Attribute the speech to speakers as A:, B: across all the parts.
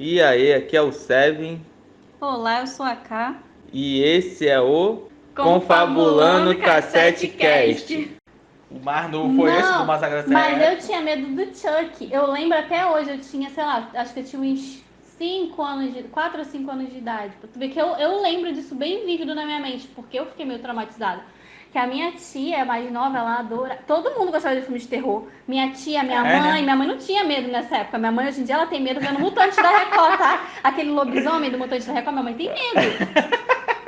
A: E aí, aqui é o Seven
B: Olá, eu sou a Ká.
A: e esse é o
B: Confabulando
A: Cassete
B: Cassete
A: Cast.
B: Cast.
A: O mais novo foi esse do
B: Não,
A: Massacre da
B: mas
A: Serra
B: eu tinha medo do Chuck. Eu lembro até hoje, eu tinha, sei lá, acho que eu tinha uns 4 ou 5 anos de idade. Pra tu ver que eu lembro disso bem vívido na minha mente, porque eu fiquei meio traumatizada. Que a minha tia mais nova, ela adora. Todo mundo gostava de filmes de terror. Minha tia,
A: né?
B: minha mãe não tinha medo nessa época. Minha mãe hoje em dia ela tem medo vendo Mutante da Record, tá? Aquele lobisomem do Mutante da Record, minha mãe tem medo.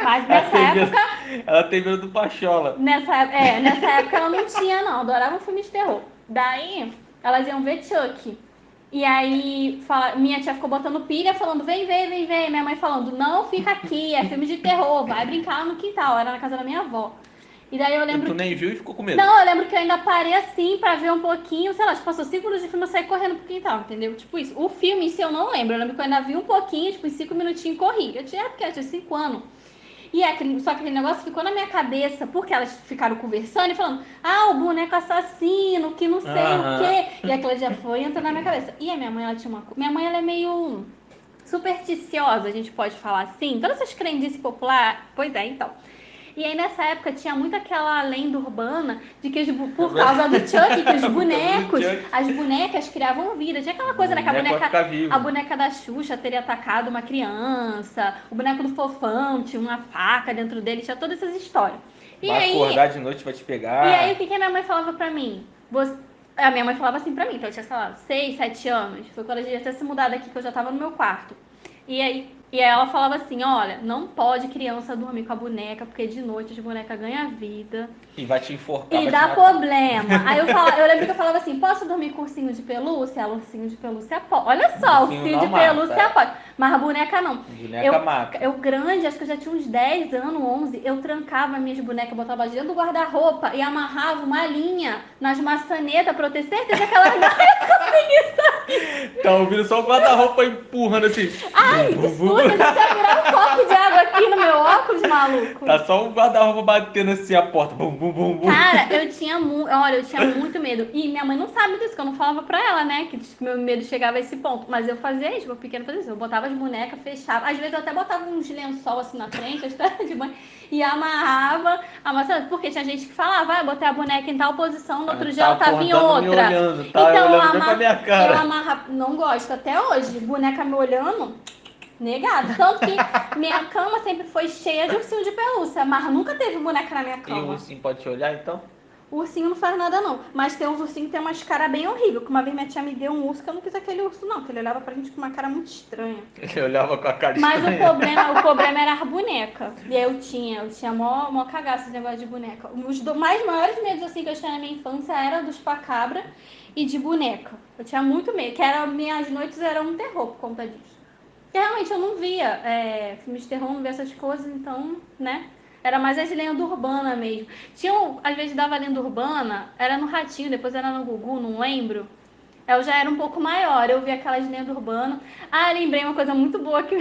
B: Mas nessa época.
A: Ela tem medo do Pachola.
B: Nessa época ela não tinha, não. Adorava um filme de terror. Daí, elas iam ver Chuck. E aí, minha tia ficou botando pilha, falando, vem ver, vem ver. Minha mãe falando, não fica aqui, é filme de terror, vai brincar no quintal. Era na casa da minha avó. E daí eu
A: E
B: lembro
A: tu nem
B: que...
A: viu e ficou com medo.
B: Não, eu lembro que eu ainda parei assim pra ver um pouquinho, sei lá, tipo, passou 5 minutos de filme, eu saí correndo pro quintal, entendeu? Tipo isso. O filme em si eu não lembro. Eu lembro que eu ainda vi um pouquinho, tipo, em 5 minutinhos e corri. Porque eu tinha 5 anos. E só que aquele negócio ficou na minha cabeça, porque elas ficaram conversando e falando, o boneco assassino, que não sei o quê. E aquilo já foi entrando na minha cabeça. E a minha mãe, ela tinha uma... Minha mãe, ela é meio supersticiosa, a gente pode falar assim. Todas essas crendices populares... Pois é, então. E aí nessa época tinha muito aquela lenda urbana de que por causa do Chuck, que os bonecos, as bonecas criavam vida. Tinha aquela coisa, né? Que a boneca da Xuxa teria atacado uma criança, o boneco do Fofão tinha uma faca dentro dele, tinha todas essas histórias.
A: Vai acordar de noite, vai te pegar.
B: E aí o que a minha mãe falava pra mim? A minha mãe falava assim pra mim, então eu tinha, sei lá, 6, 7 anos. Foi quando a gente ia ter se mudado aqui, que eu já tava no meu quarto. E aí ela falava assim, olha, não pode criança dormir com a boneca, porque de noite as bonecas ganham vida.
A: E vai te enforcar,
B: E dá problema. Aí eu lembro que eu falava assim, posso dormir com ursinho de pelúcia? Ela, ursinho de pelúcia pode. Olha só, ursinho de pelúcia pode. Mas a boneca não.
A: Boneca mata.
B: Eu grande, acho que eu já tinha uns 10 anos, 11, eu trancava minhas bonecas, botava dentro do guarda-roupa e amarrava uma linha nas maçanetas pra eu ter certeza que ela não ia conseguir sair.
A: Tá ouvindo só o guarda-roupa empurrando assim.
B: Ai, que susto, eu já ia virar um copo de água aqui no meu óculos, maluco.
A: Tá só o guarda-roupa batendo assim a porta. Bum, bum, bum, bum.
B: Cara, eu tinha muito medo. E minha mãe não sabe disso, que eu não falava pra ela, né? Que meu medo chegava a esse ponto. Mas eu fazia isso, meu pequeno fazia isso. Eu botava as bonecas, fechava. Às vezes eu até botava uns lençol assim na frente, de banho, e amarrava. Porque tinha gente que falava, botei a boneca em tal posição, no outro dia ela tava em outra.
A: Me olhando, tá
B: então
A: olhando pra minha cara.
B: eu amarrava. Não gosto até hoje. Boneca me olhando. Negado. Tanto que minha cama sempre foi cheia de ursinho de pelúcia, mas nunca teve boneca na minha cama.
A: E o ursinho pode te olhar, então?
B: O ursinho não faz nada, não. Mas tem uns ursinhos que tem umas caras bem horríveis. Que uma vez minha tia me deu um urso que eu não quis aquele urso, não. Que ele olhava pra gente com uma cara muito estranha.
A: Ele olhava com a cara
B: Mas
A: estranha.
B: o problema era as bonecas. E aí eu tinha mó cagaço esse negócio de boneca. Os mais maiores medos assim que eu tinha na minha infância era dos chupacabra e de boneca. Eu tinha muito medo. Minhas noites eram um terror por conta disso. Porque realmente eu não via filmes de terror, não via essas coisas, então, né? Era mais as lendas urbanas mesmo. Às vezes dava lenda urbana, era no Ratinho, depois era no Gugu, não lembro. Eu já era um pouco maior, eu via aquelas lendas urbanas. Lembrei uma coisa muito boa que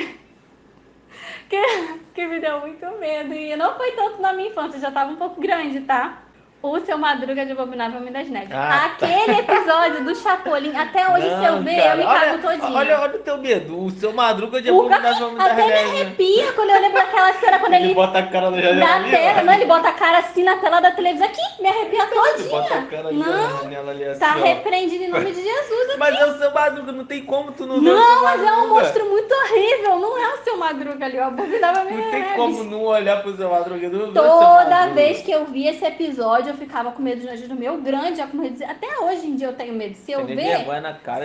B: me deu muito medo. E não foi tanto na minha infância, eu já tava um pouco grande, tá? O Seu Madruga de Abominável Homem das Neves. Aquele episódio do Chapolin, até hoje, se eu ver, eu me cago todinha.
A: Olha o teu medo, o Seu Madruga de Abominável Homem das Neves.
B: Até me arrepia quando eu lembro daquela cena, quando ele
A: bota a cara na janela ali,
B: tela. Não, ele bota a cara assim na tela da televisão. Aqui, me arrepia todinha.
A: Ele bota a cara ali na janela ali assim,
B: tá repreendido em nome de Jesus aqui.
A: Mas é o Seu Madruga, não tem como tu não ver
B: o Seu Madruga.
A: Não, mas
B: é um monstro muito horrível. Não é o Seu Madruga ali, o Abominável Homem das Neves.
A: Não tem como não olhar pro Seu Madruga.
B: Toda vez que eu via esse episódio, eu ficava com medo de do meu grande, já com medo de... Até hoje em dia eu tenho medo. Se eu ver,
A: na cara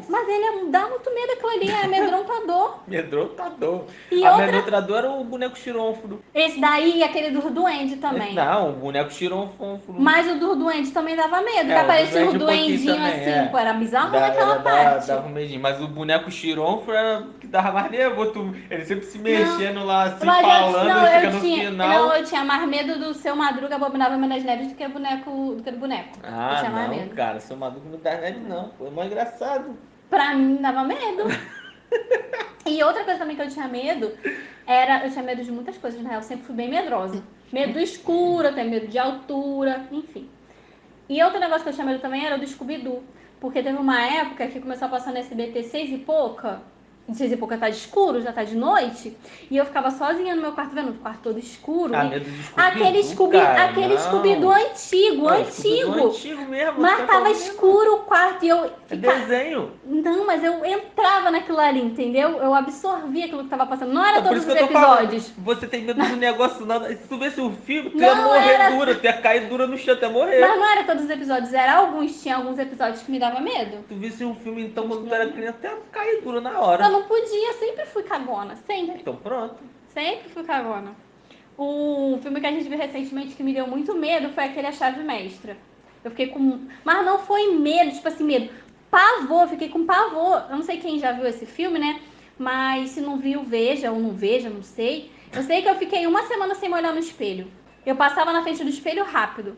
B: mas ele dá muito medo, aquilo ali é amedrontador.
A: Amedrontador.
B: E
A: Amedrontador era o boneco xironfro.
B: Esse daí e aquele do duende também.
A: Não, o boneco xironfro.
B: Mas o do duende também dava medo. Que aparecia o duendinho assim, pô, era bizarro naquela parte.
A: Dava um medinho. Mas o boneco xironfro era que dava mais nervoso. Ele sempre se mexendo lá, assim, falando, e chega no final.
B: Não, eu tinha mais medo do Seu Madruga Abominável Homem das Neves do que do boneco.
A: Ah, não, cara, Seu Madruga não dá neve não, pô, é mais engraçado.
B: Pra mim dava medo. E outra coisa também que eu tinha medo eu tinha medo de muitas coisas, na real, eu sempre fui bem medrosa. Medo do escuro, eu tenho medo de altura, enfim. E outro negócio que eu tinha medo também era do Scooby-Doo. Porque teve uma época que começou a passar no SBT 6 e pouca. 6 e pouco tá escuro, já tá de noite, e eu ficava sozinha no meu quarto, vendo o quarto todo escuro.
A: Medo de
B: Aquele Scooby-Doo antigo,
A: antigo mesmo.
B: Mas tava escuro o quarto e eu
A: ficava... É desenho.
B: Não, mas eu entrava naquilo ali, entendeu? Eu absorvia aquilo que tava passando. Não era todos os
A: episódios. Você tem medo do negócio, nada. Se tu visse o filme, tu ia morrer dura, tu ia cair dura no chão, tu ia morrer.
B: Mas não era todos os episódios, tinha alguns episódios que me dava medo.
A: Tu visse um filme, então, quando tu era criança, tu ia cair dura na hora.
B: Eu não podia, sempre fui cagona, sempre.
A: Então pronto.
B: Sempre fui cagona. O filme que a gente viu recentemente que me deu muito medo foi aquele A Chave Mestra. Eu fiquei com... Mas não foi medo, tipo assim, medo. Pavor, fiquei com pavor. Eu não sei quem já viu esse filme, né? Mas se não viu, veja ou não veja, não sei. Eu sei que eu fiquei uma semana sem me olhar no espelho. Eu passava na frente do espelho rápido.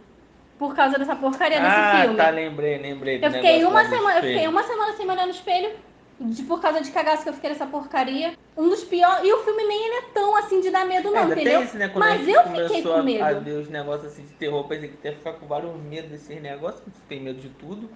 B: Por causa dessa porcaria desse filme.
A: Ah, tá, lembrei.
B: Eu fiquei uma semana sem me olhar no espelho. Por causa de cagaço que eu fiquei nessa porcaria. Um dos piores. E o filme nem ele é tão assim de dar medo, não, entendeu?
A: Isso, né?
B: Mas eu fiquei com medo.
A: A ver os negócios assim de terror, pensei que ia ficar com vários medos desses negócios, tu tem medo de tudo.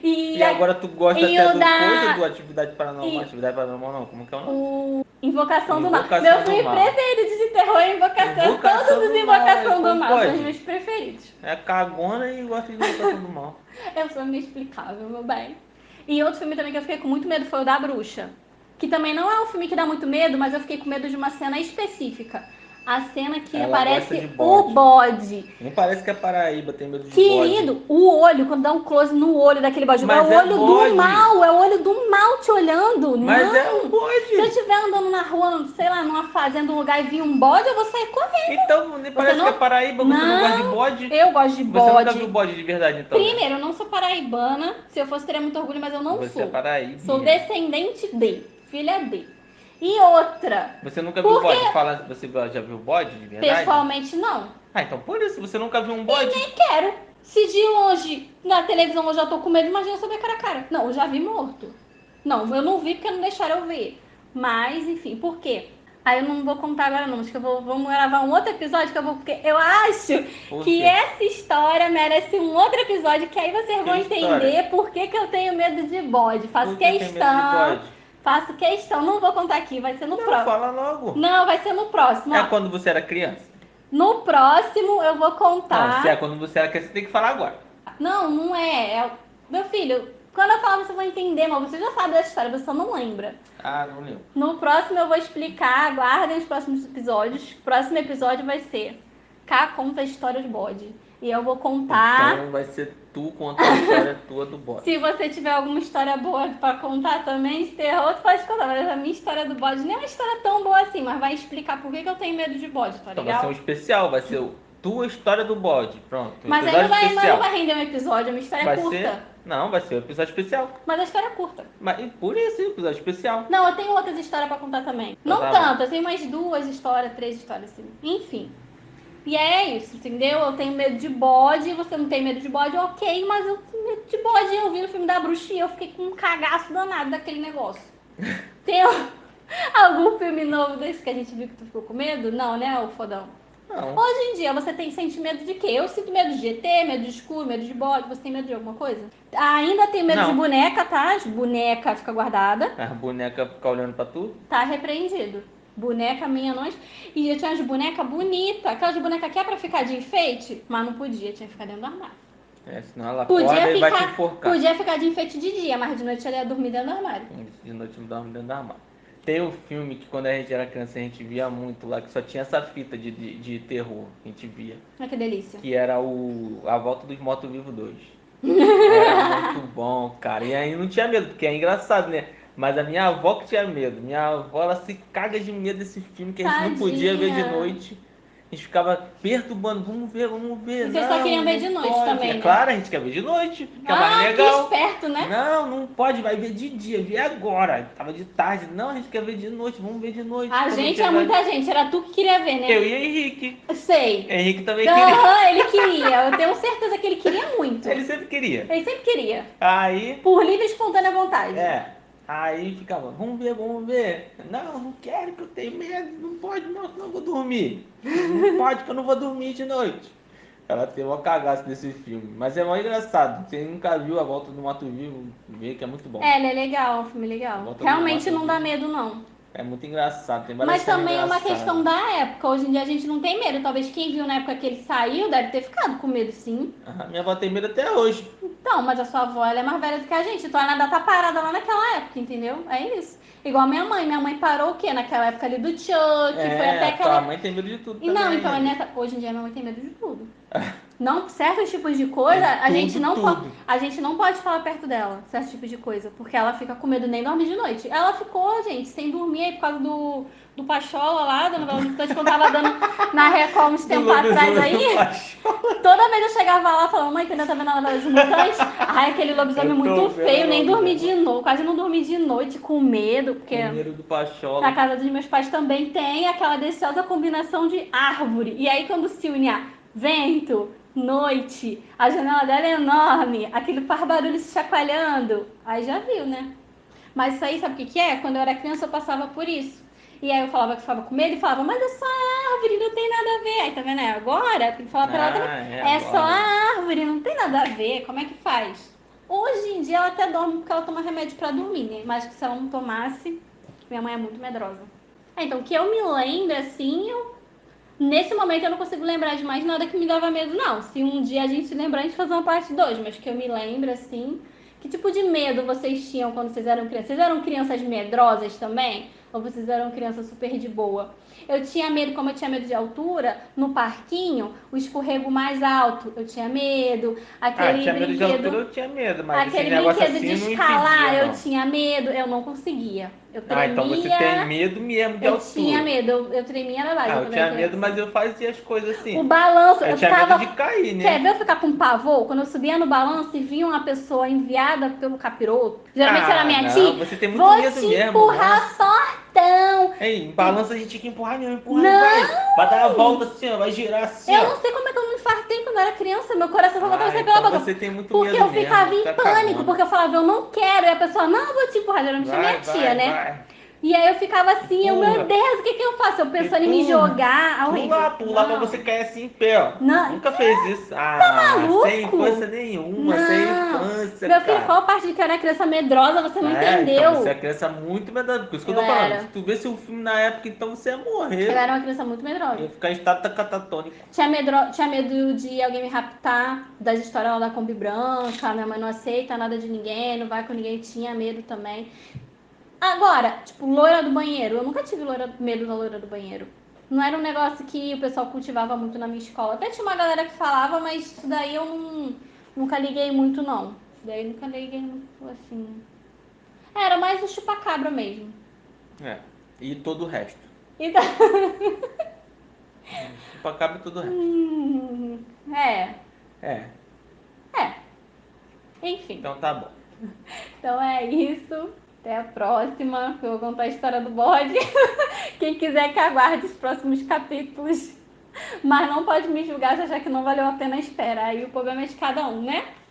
A: E agora tu gosta até do Atividade Paranormal. Atividade Paranormal não, como que é o nome?
B: Invocação do Mal. Meu filme preferido de terror é Invocação. Todos os Invocação do Mal são os meus preferidos.
A: É cagona e gosta de Invocação do Mal.
B: Eu sou inexplicável, meu bem. E outro filme também que eu fiquei com muito medo foi o da Bruxa. Que também não é um filme que dá muito medo, mas eu fiquei com medo de uma cena específica. A cena que aparece o bode.
A: Não parece que é Paraíba, tem medo de
B: bode. Querido, o olho, quando dá um close no olho daquele bode.
A: Mas
B: é o olho do mal, é o olho do mal te olhando.
A: Mas
B: não.
A: É um bode.
B: Se eu estiver andando na rua, sei lá, numa fazenda, um lugar e vir um bode, eu vou sair correndo.
A: Então, nem parece que é Paraíba, você não gosta de bode?
B: Eu gosto de bode.
A: Você nunca viu bode de verdade, então?
B: Primeiro, eu não sou paraibana. Se eu fosse, teria muito orgulho, mas eu não sou.
A: Você é paraíba.
B: Sou descendente de, filha de. E outra.
A: Você nunca viu bode? Você já viu bode de verdade?
B: Pessoalmente, não.
A: Então por isso, você nunca viu um bode?
B: E nem quero. Se de longe, na televisão, eu já tô com medo, imagina saber cara a cara. Não, eu já vi morto. Não, eu não vi porque não deixaram eu ver. Mas, enfim, por quê? Aí eu não vou contar agora não, acho que vamos gravar um outro episódio porque eu acho que essa história merece um outro episódio, que aí vocês vão entender por que eu tenho medo de bode. Faço questão, não vou contar aqui, vai ser no próximo.
A: Fala logo.
B: Não, vai ser no próximo.
A: É quando você era criança?
B: No próximo eu vou contar.
A: Não, se é quando você era criança, você tem que falar agora.
B: Não é. Meu filho, quando eu falar você vai entender, mas você já sabe dessa história, você só não lembra.
A: Não lembro.
B: No próximo eu vou explicar, aguardem os próximos episódios. O próximo episódio vai ser Cá conta a história do bode. E eu vou contar...
A: Então vai ser tu contando a história tua do bode.
B: Se você tiver alguma história boa pra contar também, de terror, tu pode contar. Mas a minha história do bode nem é uma história tão boa assim, mas vai explicar por que eu tenho medo de bode, tá legal?
A: Então vai ser um especial, vai ser tua história do bode, pronto.
B: Mas aí não vai render um episódio, a minha história é curta.
A: Não, vai ser um episódio especial.
B: Mas a história é curta.
A: Mas por isso, episódio especial.
B: Não, eu tenho outras histórias pra contar também. Não tanto, eu tenho mais 2 histórias, 3 histórias assim. Enfim. E é isso, entendeu? Eu tenho medo de bode, você não tem medo de bode, ok, mas eu tenho medo de bode. Eu vi no filme da bruxa e eu fiquei com um cagaço danado daquele negócio. Tem algum filme novo desse que a gente viu que tu ficou com medo? Não, né, ô fodão?
A: Não.
B: Hoje em dia, você sente medo de quê? Eu sinto medo de ET, medo de escuro, medo de bode. Você tem medo de alguma coisa? Ainda tem medo de boneca, tá? Boneca fica guardada.
A: A boneca fica olhando pra tu?
B: Tá repreendido. Boneca minha não. E eu tinha umas bonecas bonitas. Aquelas bonecas que é pra ficar de enfeite, mas não podia, tinha que ficar dentro do armário.
A: Senão ela acorda e vai te enforcar.
B: Podia ficar de enfeite de dia, mas de noite ela ia dormir dentro do armário.
A: De noite não dorme dentro do armário. Tem um filme que quando a gente era criança a gente via muito lá, que só tinha essa fita de terror que a gente via.
B: Que delícia.
A: Que era A Volta dos Mortos-Vivos 2. Era muito bom, cara. E aí não tinha medo, porque é engraçado, né? Mas a minha avó que tinha medo. Minha avó, ela se caga de medo desse filme que a gente não podia ver de noite. A gente ficava perturbando, vamos ver.
B: E vocês só queriam ver de noite também, né?
A: Claro, a gente quer ver de noite, fica mais legal.
B: Que esperto, né?
A: Não pode, vai ver de dia, vê agora. Tava de tarde, não, a gente quer ver de noite, vamos ver de noite.
B: A gente é muita gente, era tu que queria ver, né?
A: Eu e Henrique.
B: Sei.
A: Henrique também queria.
B: Ele queria, eu tenho certeza que ele queria muito.
A: Ele sempre queria.
B: Aí... Por livre e espontânea vontade.
A: Aí ficava, vamos ver. Não quero que eu tenho medo, não pode não, senão eu vou dormir. Não pode que eu não vou dormir de noite. Ela tem uma cagaço desse filme. Mas é mó engraçado. Você nunca viu A Volta do Morto-Vivo, vê que é muito bom.
B: É, ele é legal, um filme legal.
A: Volta do
B: Realmente não dá
A: Morto-Vivo.
B: medo, não.
A: É muito engraçado, tem várias
B: Mas
A: cenas
B: também é uma questão
A: engraçadas.
B: da época. Hoje em dia a gente não tem medo. Talvez quem viu na época que ele saiu deve ter ficado com medo, sim.
A: Ah, minha avó tem medo até hoje.
B: Então, mas a sua avó ela é mais velha do que a gente. Então ela ainda tá parada lá naquela época, entendeu? É isso. Igual a minha mãe. Minha mãe parou o quê? Naquela época ali do Chuck. Foi até
A: É, tua
B: aquela.
A: mãe tem medo de tudo
B: E não,
A: também.
B: então hoje em dia minha mãe tem medo de tudo. Não, certos tipos de coisa,
A: Tem
B: a gente
A: tudo,
B: não
A: tudo.
B: a gente não pode falar perto dela, certos tipos de coisa, porque ela fica com medo nem dormir de noite. Ela ficou, gente, sem dormir aí por causa do Pachola lá, da novela dos Mutantes, quando tava dando na Record uns
A: Do
B: tempos atrás
A: lobisomem do
B: aí.
A: Pachola.
B: Toda vez eu chegava lá falando, mãe, tu ainda tá vendo a novela dos Mutantes? Ai, aquele lobisomem
A: Eu tô
B: muito
A: vendo
B: feio,
A: a
B: nem dormi
A: novela.
B: de noite, quase não dormi de noite com medo, porque
A: Com medo do Pachola.
B: na casa dos meus pais também tem aquela deliciosa combinação de árvore. E aí quando se une a vento, noite, a janela dela é enorme, aquele faz barulho se chacoalhando, aí já viu, né? Mas isso aí, sabe o que que é? Quando eu era criança eu passava por isso. E aí eu falava que ficava com medo e falava, mas é só árvore, não tem nada a ver. Aí tá vendo? Agora tem que falar pra ela também, é só
A: Agora.
B: árvore, não tem nada a ver. Como é que faz? Hoje em dia ela até dorme porque ela toma remédio pra dormir, né? Mas que se ela não tomasse, minha mãe é muito medrosa. Então, que eu me lembro, assim, nesse momento eu não consigo lembrar de mais nada que me dava medo, não. Se um dia a gente lembrar, a gente fazer uma parte 2, mas que eu me lembro, assim. Que tipo de medo vocês tinham quando vocês eram crianças? Vocês eram crianças medrosas também? Ou vocês eram crianças super de boa? Eu tinha medo, como eu tinha medo de altura, no parquinho, o escorrego mais alto, eu tinha medo. Aquele
A: Tinha medo de altura,
B: brinquedo,
A: eu tinha medo, mas esse
B: aquele
A: negócio
B: brinquedo de
A: assim não
B: escalar,
A: impedia,
B: eu
A: não.
B: tinha medo, eu não conseguia. Eu
A: Então você tem
B: tremia,
A: medo mesmo de
B: eu tinha
A: altura.
B: medo, eu tremia na base
A: Eu
B: quando era
A: tinha medo,
B: criança.
A: mas eu fazia as coisas
B: O
A: assim.
B: balanço,
A: Eu
B: eu
A: tinha medo de
B: ficava.
A: cair,
B: Quer
A: né?
B: ver eu ficar com pavor? Quando eu subia no balanço e via uma pessoa enviada pelo capiroto, geralmente era minha
A: Não,
B: tia,
A: você tem muito
B: vou
A: medo
B: te
A: mesmo,
B: empurrar
A: nossa.
B: fortão.
A: Ei, em balança a gente tinha que empurrar mesmo, empurrar e
B: Não!
A: vai. Vai dar a volta assim, ó, vai girar assim,
B: Eu
A: ó.
B: não sei como é que eu não infartei quando era criança, meu coração só voltava a sair pela
A: Então
B: boca.
A: você tem muito
B: Porque
A: medo
B: eu
A: mesmo,
B: ficava em
A: tá
B: pânico,
A: cagando.
B: porque eu falava, eu não quero. E a pessoa, não, eu vou te empurrar. Geralmente é minha tia, né?
A: Vai.
B: E aí eu ficava assim, eu, meu
A: Empurra,
B: Deus, o que que eu faço? Eu pensando em me
A: empurra.
B: jogar. Horrível.
A: Pular pra você
B: Não.
A: cair assim em pé, ó.
B: Não.
A: Nunca fez isso. Sem
B: Maluco?
A: infância nenhuma, sem
B: Não.
A: infância,
B: Meu filho,
A: cara.
B: qual parte de que eu era criança medrosa você não
A: Então você é
B: entendeu?
A: criança muito medrosa. Por isso que eu
B: Eu
A: tô falando. Se
B: era.
A: tu visse o filme na época, então você ia
B: Eu
A: morrer.
B: era uma criança muito medrosa.
A: Ia ficar em estado catatônico.
B: Tinha medo de alguém me raptar, das histórias lá da Kombi Branca, minha mãe não aceita nada de ninguém, não vai com ninguém, tinha medo também. Agora, tipo, loira do banheiro. Eu nunca tive medo da loira do banheiro. Não era um negócio que o pessoal cultivava muito na minha escola. Até tinha uma galera que falava, mas isso daí eu nunca liguei muito, não. Isso daí eu nunca liguei muito, assim. Era mais o chupacabra mesmo.
A: É. E todo o resto.
B: Então,
A: Chupacabra e todo o resto.
B: é,
A: É.
B: é. Enfim.
A: Então tá bom.
B: Então é isso. Até a próxima. Eu vou contar a história do bode. Quem quiser que aguarde os próximos capítulos. Mas não pode me julgar se achar que não valeu a pena a espera. Aí o problema é de cada um, né?